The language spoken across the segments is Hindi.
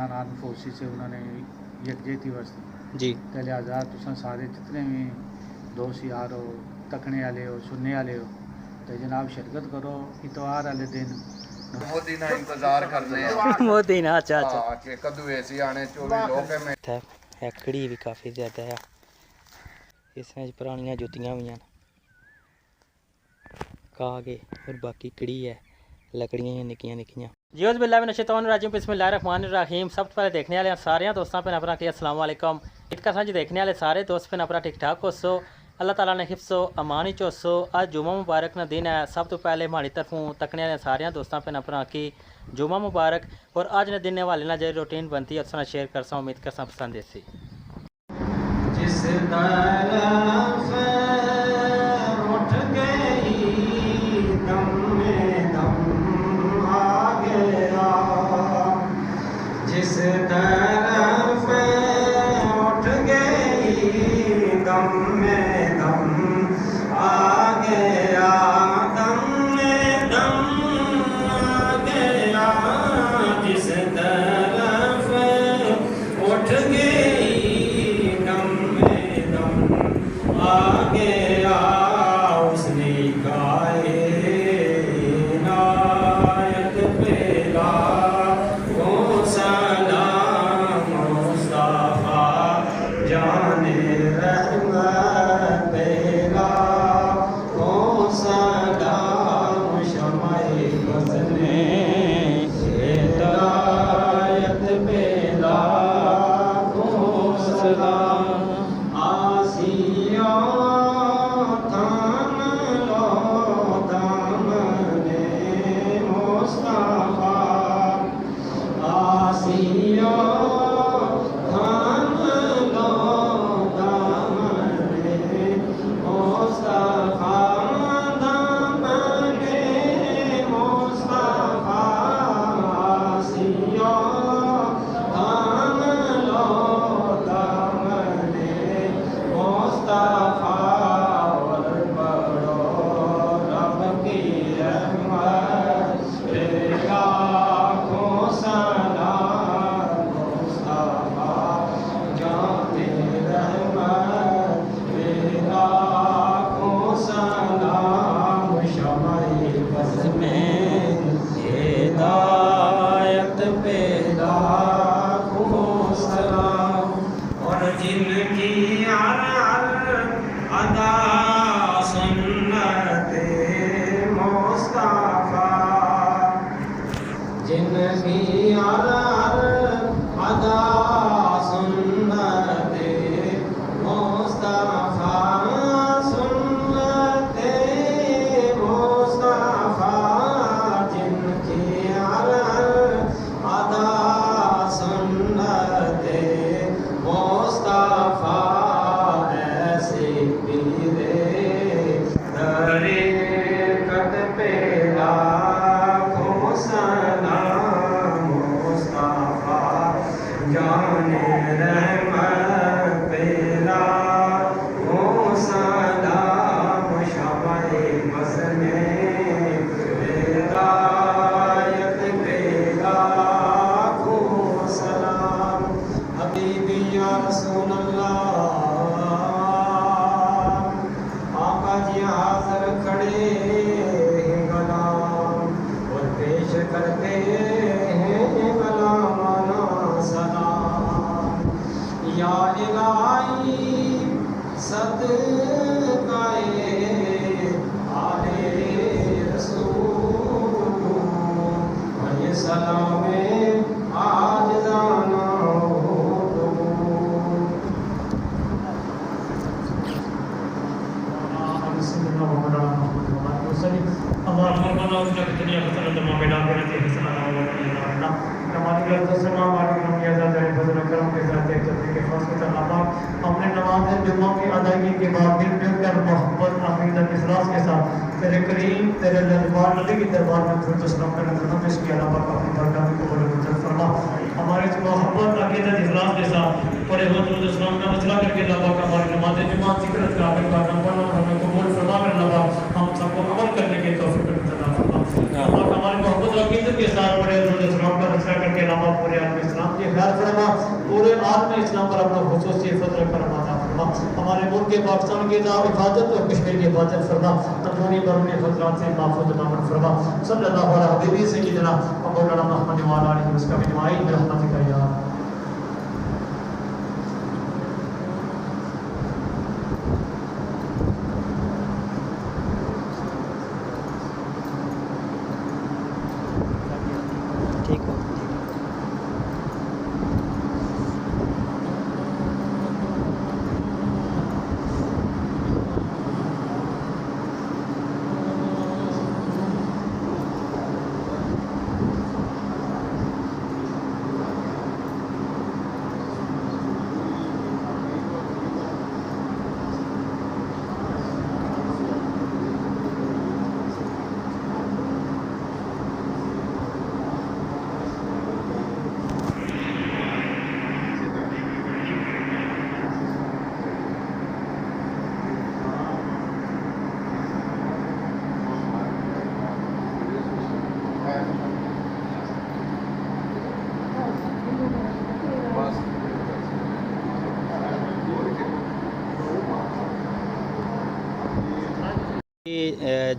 इंसान आनफोसी से उन्होंने यकजहती वरती जी ते लिहाजा तुसां सारे जितने भी दोस्त यार हो तकने वाले हो सुनने वाले हो तो जनाब शिरकत करो इतवार वाले दिन मोदी ना इंतजार कर रहे हैं मोदी ना अच्छा हाँ कि कदू ऐसी आने 24 लोग हैं मैं हैकड़ी भी काफ़ी ज़्यादा है इसमें पुरानियां जुतियां भी हैं कागे और बाकी कड़ी है लकड़ियां निक्कियां निक्कियां जी उस बिल्लाह मिनश शैतानिर रजीम बिस्मिल्लाहिर्रहमानिर्रहीम। सब तो पहले देखने वाले सारे दोस्तों पे अपना कि अस्सलाम वालेकुम इतका सांझ देखने वाले सारे दोस्त पे अपना ठीक ठाक हो सो अल्लाह ताला ने हिफ्सो अमानी चो सो अज जुमा मुबारक ना दिन है। सब तो पहले हमारी तरफों तकने वाले सारे दोस्तों पे अपना कि जुमा मुबारक और आज ने दिन वाले ना जो रूटीन बनती है उसना शेयर करसा उम्मीद करसा पसंद ऐसी जिस तरफ उठ गई दम में दम आ गया दम में दम आ गया जिस तरफ उठ गई दम में दम आ गया उसने गाए नायक पेला जाने रहमत पेला कौन सा दाम शमाए बसने हिदायत पेला कौन सा आसिया थाम लो दामने मुस्तफा आसिया अदा सुन्नते मुस्तफा जिनकी अदा सुन्नते मुस्तफा सुन्नते मुस्तफा जिनकी अदा सुन्नते मुस्तफा जाने रहमत पेला हो सलाम शमाए बसने हिदायत पेला हो सलाम हबीबी या रसूल अल्लाह आका जी हाजिर खड़े हैं गुलाम और पेश करते हैं गुलामाना या इलाही सदकाए आले रसूल ये सलामे आज जाना हो तो हमने नमाज जुम्मा की अदायगी के बाद दिल दिल कर मोहब्बत अकीदत इखलास के साथ तेरे करीम तेरे दरबार नबी के दरबार में फिर सलाम करने का हम इसके अलावा अपनी बरकत को कबूल फरमा। हमारे इस मोहब्बत अकीदत इखलास के साथ बड़े हुजूर इस्लाम का मसला करके अल्लाह पाक हमारी नमाज जुम्मा जिक्र का हमें कबूल फरमा कर अल्लाह हम सबको अमल करने की तौफीक अता फरमा। हमारी मोहब्बत अकीदत के साथ बड़े हुजूर इस्लाम का मसला करके अल्लाह पूरे आलम इस्लाम के पूरे आलम इस्लाम पर अपना खुसूसी फजल करम अता फरमा। हमारे मुल्क के पाकिस्तान की हिफाजत और कश्मीर की हिफाजत फरमा। अंदरूनी बरूनी खतरात से महफूज दामन फरमा। सल्लल्लाहु अलैहि हबीबी सय्यिदना व मौलाना मुहम्मद व अला आलिहि व सहाबिहि अजमाइन बिरहमतिका या ठीक हो।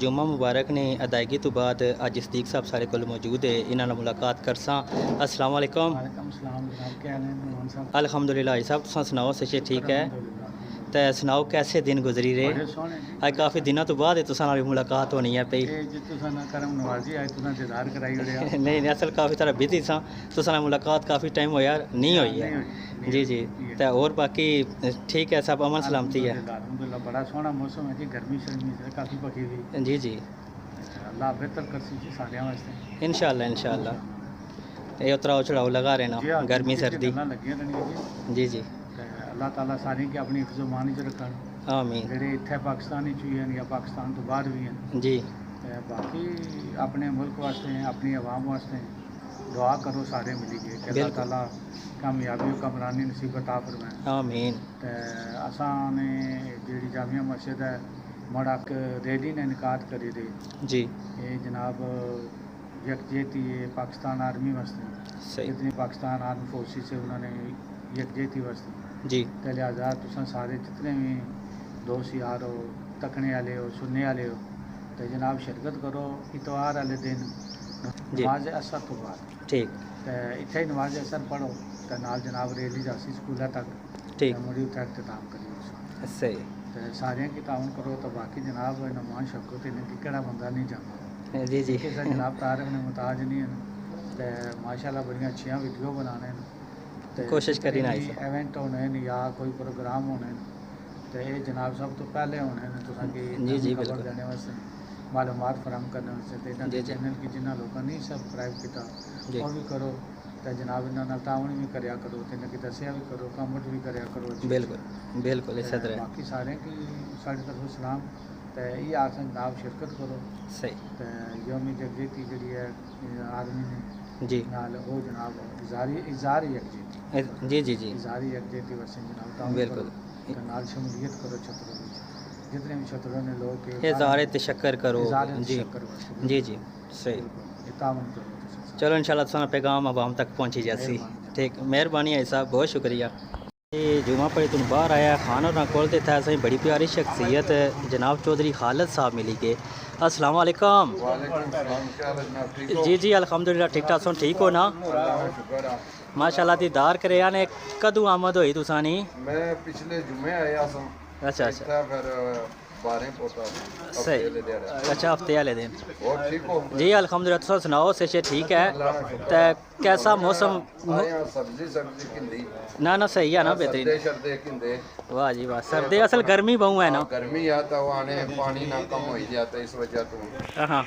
जुम्मा मुबारक ने अदायगी तो बाद अज सदीक साहब सारे कोल मौजूद है, इन्हां नाल मुलाकात करसां। अस्सलाम वालेकुम। वालेकुम सलाम जनाब, क्या हाल है मेहमान साहब? अल्हम्दुलिल्लाह जी साहब, तुसां सुनाओ से ठीक है? तो सुनाओ कैसे दिन गुजरी रहे? बड़े सोहने जी। अज काफ़ी दिनों तो बाद तुसां नाल मुलाकात होनी है पई। जी तुसां ना करम नवाजी आज तुसां इंतजार कराई ओड़िया। नहीं नहीं, असल काफ़ी सारा बिजी सा, तुसां नाल मुलाकात काफ़ी टाइम होया नहीं हुई है। जी जी, तो और बाकी ठीक है, सब अमन सलामती है। अल्हम्दुलिल्लाह बड़ा सोहना मौसम है जी, गर्मी शर्मी से काफ़ी पकी हुई। जी जी, अल्लाह बेहतर करसी जी सारियां वास्ते इंशाल्लाह इंशाल्लाह। ये उतराव चढ़ाव लगा रहना, जी हाँ, गर्मी जिंदगी च सर्दी। गल्लां लगियां रहनियां जी। जी जी, ते अल्लाह ताला सारियां की अपनी हिफ्ज़ो मान च रखन, आमीन। जेह्ड़े इत्थै पाकिस्तान च भी हैं या पाकिस्तान तो बाहर भी हैं। जी ते बाकी अपने मुल्क वास्ते अपनी आवाम वास्ते दुआ करो सारे मिलिए कि अल्लाह बिल्कुल। ताला कामयाबी और कमरानी नसीबत आ फरमाए। आमीन। ते असां ने जेह्ड़ी जामिया मस्जिद है मड़क रैली ने इनकाद करी दे, जी ये जनाब यकजहती पाकिस्तान आर्मी वास्ते, सही। जितनी पाकिस्तान आर्मी फोर्सेस है उन्होंने यकजहती वास्ते। जी ते लिहाजा तुसां सारे जितने भी दोस्त यार हो, तकने वाले हो, सुनने वाले हो, तो जनाब शिरकत करो इतवार वाले दिन जी। नमाज असर तो बाद। ठीक तो इत्थे ही नमाज असर पढ़ो तो नाल जनाब रैली जासी स्कूलों तक ठीक, ते मुड़ी उत्थे इख्तिताम करियो। सही। तो सारे की ताउन करो तो बाकी जनाब नमान शौकत इन्हें केड़ा बंदा नहीं जाता। जी जी, किसी जनाब तारक ने मुताज नहीं है तो माशाल्लाह बड़ियां अच्छियां वीडियो बनाने न ते कोशिश करी ना जितने भी इवेंट होने न या कोई प्रोग्राम होने न तो ये जनाब सब तो पहले होने न तुसां की जी जी, खबर बिल्कुल। देने वास्ते मालूमात फराहम करने वास्ते ते इन्हां जी दे जी। चैनल की जिन्हां लोगों ने सबसक्राइब किया जी। और भी करो तो जनाब इन्हां नाल ताउन भी करया करो ते इन्हां की दस्सिया भी करो, कमेंट भी करया करो। बिल्कुल बिल्कुल, इस ते तरह बाकी सारे की साढ़ी तरफ सलाम तो ये आसन जनाब शिरकत करो सही। तो योमी यकजहती जी है आर्मी ने जी नाल वो जनाब इज़ार यकजहती जी जी जी, इज़ार यकजहती वैसे जनाब ताउन बिल्कुल। करो तो नाल शमूलियत करो छतरों में, जितने भी छतरों ने लोग के इज़हार तशक्कर करो। इज़हार जी तशक्कर वास्ते जी जी, सही। बिल्कुल ये ताउन करो तुसीं। चलो इंशाल्लाह तुसां पैगाम आवाम तक पहुँची जासी। ठीक, मेहरबानी है साहब, बहुत शुक्रिया। ये जुमा पढ़ी तुम बाहर आया खान और कोल ते था सही बड़ी प्यारी शख्सियत जनाब चौधरी खालिद साहब मिली के। अस्सलाम वालेकुम। वालेकुम सलाम, क्या हाल है जनाब, ठीक हो? जी जी अल्हम्दुलिल्लाह ठीक ठाक, सुन ठीक हो ना? अल्लाह का शुक्र है। माशाल्लाह दीदार करे ने कदू आमद होई तुसानी? मैं पिछले जुम्मे आया सा अच्छा अच्छा, इत्थे फिर 12 पोता सही। अच्छा हफ्ते वाले दिन। और ठीक हो? जी अल्हम्दुलिल्लाह, तुम सुनाओ से ठीक है? अल्लाह का शुक्र। तो कैसा मौसम? आया सब्जी किंदी ना ना सही है ना, बेहतरीन। सर्दे शर्दे किंदे वाह जी वाह, सर्दी असल गर्मी बहु है ना। गर्मी आता वो आने पानी ना कम हो जाता इस वजह तो हाँ,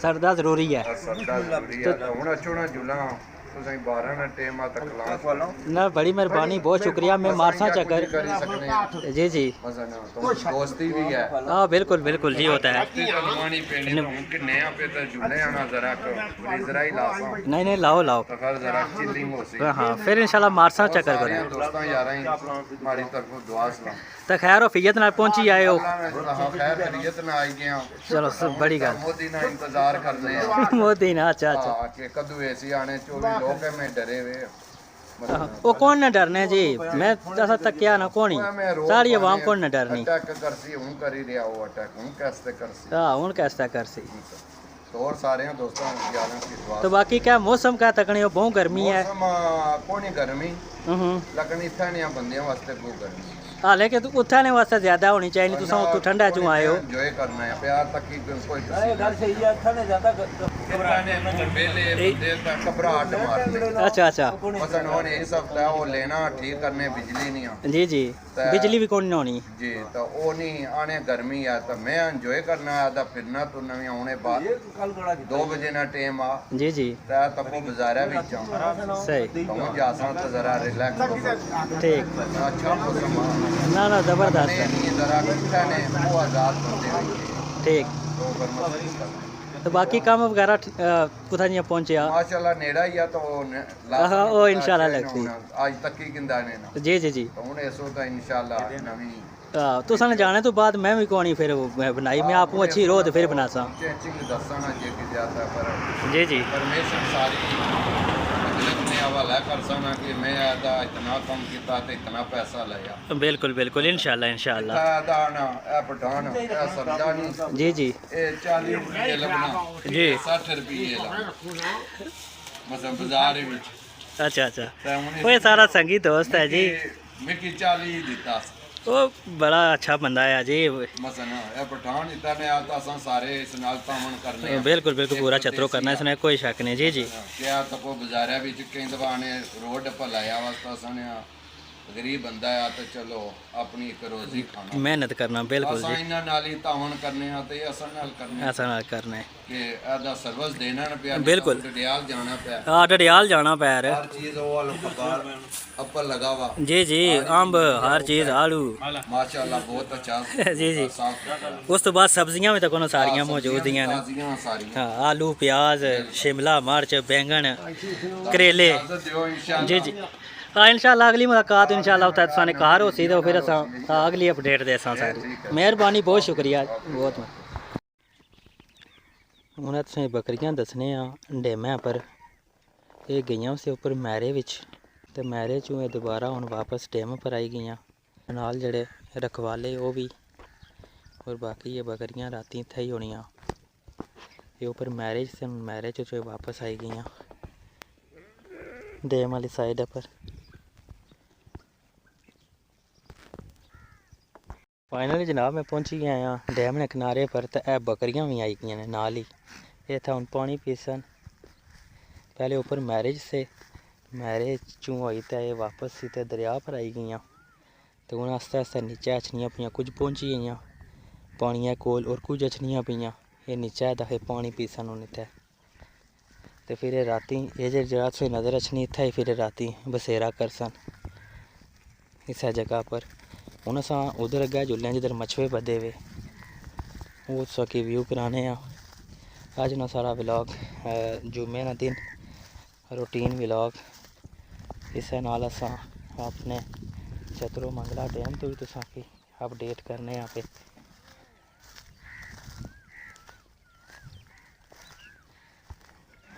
सर्दा ज़रूरी है सर्दा जरूरी है हुन अच्छो ना जुला तुसें 12 ना टाइम आ तक लाओ ना। बड़ी मेहरबानी, बहुत शुक्रिया। मैं मारसा चक्कर। करी सकने हैं। जी जी, मजा ना तो दोस्ती भी है हाँ बिल्कुल बिल्कुल जी, होता है। पानी पेनी तो किन्ने आ पे तो जुले आना जरा फ्रीजर ही लासा नहीं नहीं, लाओ लाओ। तो फिर जरा चिलिंग हो सी हाँ फिर इंशाल्लाह मारसा चक्कर सारे करो। दोस्तां यारां ही हमारी तरफ दुआ सलाम तो खैर वफियत नाल पहुंची आए हो। अल्लाह ने खैर खैरियत ना आई गया चलो सब बड़ी गल। मोदी ना इंतजार कर रहे हैं मोदी ना, अच्छा अच्छा। कि कदू ऐसी आने 24 लोग है मैं डरे हुए वो कौन न डरने जी मैं असा तकिया ना कोनी सारी आवाम कौन न डरनी अटैक करसी हूं कर ही रहा वो अटैक हूं कैसे करसी हाँ हूँ कैसा करसी तो और सारे दोस्तों यारों की दुआ तो बाकी क्या मौसम क्या तकने हो बहुत गर्मी है मौसम कोनी गर्मी लेकिन इतना नहीं बंदियों वास्ते बहुत गर्मी हाँ लेकिन उत्थे ने वास्ते ज्यादा होनी चाहिए तुम तो ठंडा चू आए हो एंजॉय करना है प्यार तक की कोई घर से ही ठंडे ज्यादा घबराहट मारती अच्छा अच्छा मसलन होने इस हफ्ता वो लेना ठीक करने बिजली नहीं आ जी जी बिजली भी कौन होनी जी तो वो नहीं आने गर्मी है तो मैं एंजॉय करना है तो फिरना तो नवी आने बाद 2 बजे ना टाइम आ जी जी तब वो बाजारा भी जाऊँ सही तो जा तो जरा रिलैक्स ठीक अच्छा मौसम आ ना ना जबरदस्त है नहीं जरा अच्छा ने वो आजाद बंदे हुए ठीक तो फिर मस्ती करना तो बाकी काम वगैरह कुथा नहीं पहुंचे माशाल्लाह नेड़ा ही है तो हाँ वो इंशाल्लाह लगती आज तक ही गिंदा ने ना जी जी जी तो हुन ऐसो तो इंशाल्लाह नवी तुसा ने जाने तो बाद मैं भी कोनी फिर मैं बनाई मैं आपू अच्छी रोज फिर बनासा चेंजिंग दसना जे कि ज्यादा पर जी जी परमेश्वर सारी मतलब ने हवाला कर सना कि मैं आदा इतना कम किया तो इतना पैसा लिया बिल्कुल बिल्कुल इंशाल्लाह इंशाल्लाह आदा ना ए पठान ए सरदानी जी जी ए 40 रुपए लगना जी 60 रुपए ला मतलब बाजार विच अच्छा अच्छा ते हुन वो सारा संगी दोस्त है जी मैं की 40 दिता वो बड़ा अच्छा बंदा है जी मसन ए पठान इतना ने आता सा सारे इस नाल तामन करने बिल्कुल बिल्कुल पूरा चतरो करना है इसने कोई शक नहीं जी जी क्या तो को बाजारा विच कई दवाने रोड पर लाया वास्ता सने गरीब बंदा है तो चलो अपनी एक रोजी खाना मेहनत करना बिल्कुल असा जी इना नाल ही तामन करने आ ते असा नाल करने ऐसा ना करना है कि एदा सर्विस देना न पिया बिल्कुल। डडियाल जाना पिया हाँ डडियाल जाना पैर हर चीज वो वाला पकार अपर लगा हुआ जी जी अम्ब हर चीज आलू माशाल्लाह बहुत अच्छा जी जी साफ सुथरा उस तो बाद सब्जियां भी तो कोनो सारियां मौजूद ही हैं ताजियां सारियां हाँ आलू प्याज शिमला मिर्च बैंगन करेले इजाजत दियो इंशाल्लाह जी जी हाँ इंशाल्लाह अगली मुलाकात इंशाल्लाह उत्थे तुसां ने घर होसी तो फिर असां अगली अपडेट देसां सारी मेहरबानी बहुत शुक्रिया बहुत हूँ तुसें बकरियां दसने डेमै पर ये गईयां उस उपर मैरे विच ते मैरे चों ये दोबारा हुण वापस डेम पर आई गईयां नाल जेह्ड़े रखवाले ओह् भी और बाकी ये बकरियां रातीं इत्थै ही होनियां ये उपर मैरिज से मैरिज चो वापस आई गईयां डेम वाली साइड पर फाइनली जनाब मैं पहुंची गया यहाँ डैम ने किनारे पर तो यह बकरियां भी आई गई ने नाल ही इतना हूँ पानी पीसन पहले ऊपर मैरिज से मैरिज चूँ हुई तो ये वापस सीधे दरिया पर आई गई तो हूँ आस्ते आस्ते नीचे अछनियाँ पियाँ कुछ पहुंची गई पानिया कोल और कुछ अछनियाँ पियाँ ये नीचे दखे पानी पीसन हूँ इतने तो फिर राती ये जगह से नज़र अछनी इतना ही फिर राती बसेरा करसन इस जगह पर हूँ अस उधर अग्गे जुल्ले जिधर मछवे बदे हुए वो सकी व्यू कराने अज ना सारा व्लॉग जुम्मे ना दिन रूटीन व्लॉग इस नाल असां अपने चतरो मंगला डैम तो भी तुसां की अपडेट करने पे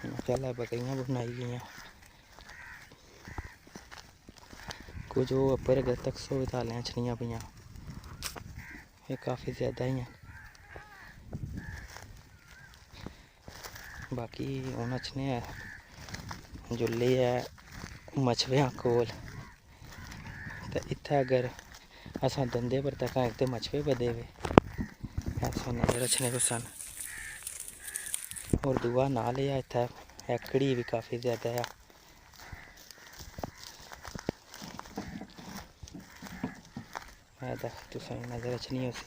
माशाल्लाह बकरियां बनाई गई कुछ वो अपर अगर तक सौ तालियां छड़ियां पियाँ ये काफ़ी ज़्यादा ही हैं बाकी हूँ अच्छने जुल्ली है मछवें कोल तो इत्थै अगर अस दंदे पर तक एक तो मछवे बदे हुए ऐसा नज़र अच्छने को सन और दुआ नाल है इत्थै एकड़ी भी काफ़ी ज़्यादा है तुसें नज़र अचनी उस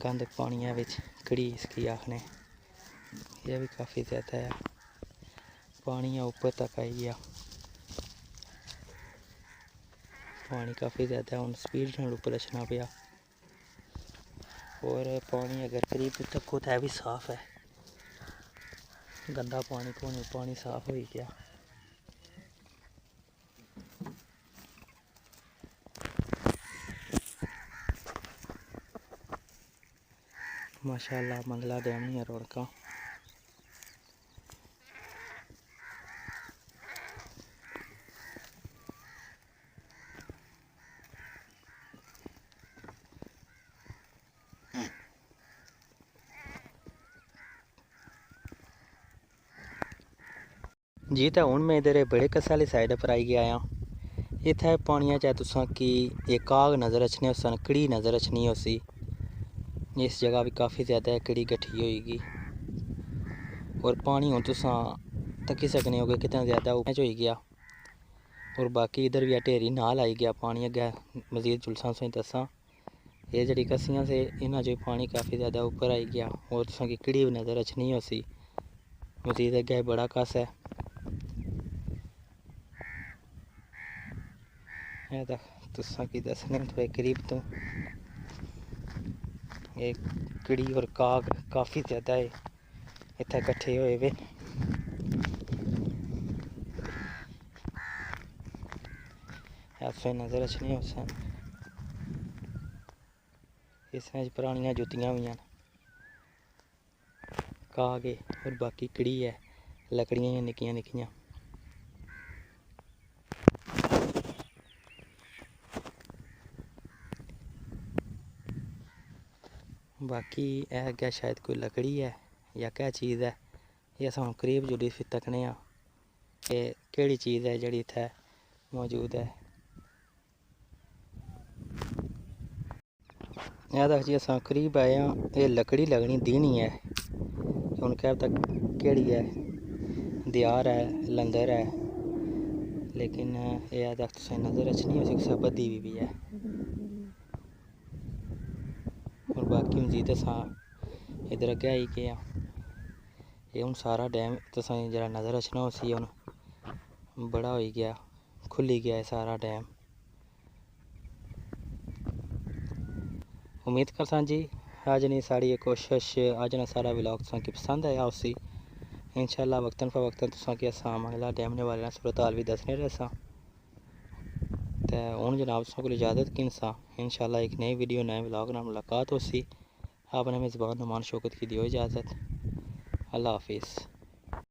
गंद पानिया विच कड़ी इसकी आखने यह भी काफ़ी ज़्यादा है पानी ऊपर तक आई गया पानी काफ़ी ज़्यादा हूँ स्पीड नाल ऊपर अचना पिया और पानी अगर करीब तक हो तो है भी साफ है गंदा पानी को नहीं पानी साफ हो गया माशाल्लाह मंगला डैम ही रौनक जी तो हूँ मैं इधर बड़े कस्से आह्ली साइड पर आई गया आं। इत्थै पानिया च तुसां की एक काग नज़र अचने उस कड़ी नज़र अचनी उसी। इस जगह भी काफ़ी ज़्यादा कड़ी गठी होगी और पानी हूँ तुसां तक्की सकने हो कि कितना ज़्यादा ऊपर हो गया। और बाकी इधर भी ढेरी नाल आई गया पानी। अग्गै मजीद जुलसा तुसें दसां ये जड़ी कस्सियां से इन्हां जो पानी काफ़ी ज़्यादा ऊपर आई गया और तुसां की कड़ी भी नज़र अचनी उसी। मजीद अग्गै बड़ा कस है तुसां की दसने थोड़े करीब तो ये कड़ी और काग काफ़ी ज़्यादा है इत्थै कट्ठे होए वे। ऐसे नज़र अचने उस इसमें पुरानियां जुत्तियां भी हैं काग है और बाकी कड़ी है लकड़ियां निक्कियां निक्कियां। बाकी अग्गै शायद कोई लकड़ी है या क्या चीज़ है ये अस करीब जुड़ी फिर तकने कि केड़ी चीज़ है जड़ी इत्थै मौजूद है। यह जी अस करीब आए हैं ये लकड़ी लगनी दीनी है हूँ क्या तक केड़ी है दियार है लंदर है लेकिन यह तुसें नज़र अचनी उसी कुसै बद्धी भी है। और बाकी मजीद अस इधर अग्गै आई गए ये हूँ सारा डैम तुसें जरा नज़र अचना उसी हूँ बड़ा हो गया खुली गया है सारा डैम। उम्मीद करसा जी अज नहीं साड़ी कोशिश अज ना सारा व्लॉग तुसें की पसंद आया उसी। इंशाअल्लाह वक्तन फवक्तन तुसें की अस अगला डैम ने वाले सूरत हाल भी दसने रहा तो हूँ जनाब तुसें को इजाज़त गिनसा। इंशाअल्लाह एक नई वीडियो नए व्लॉग नाल मुलाकात होसी। अपने मेज़बान नुमान शौकत की दियो इजाज़त। अल्लाह हाफिज़।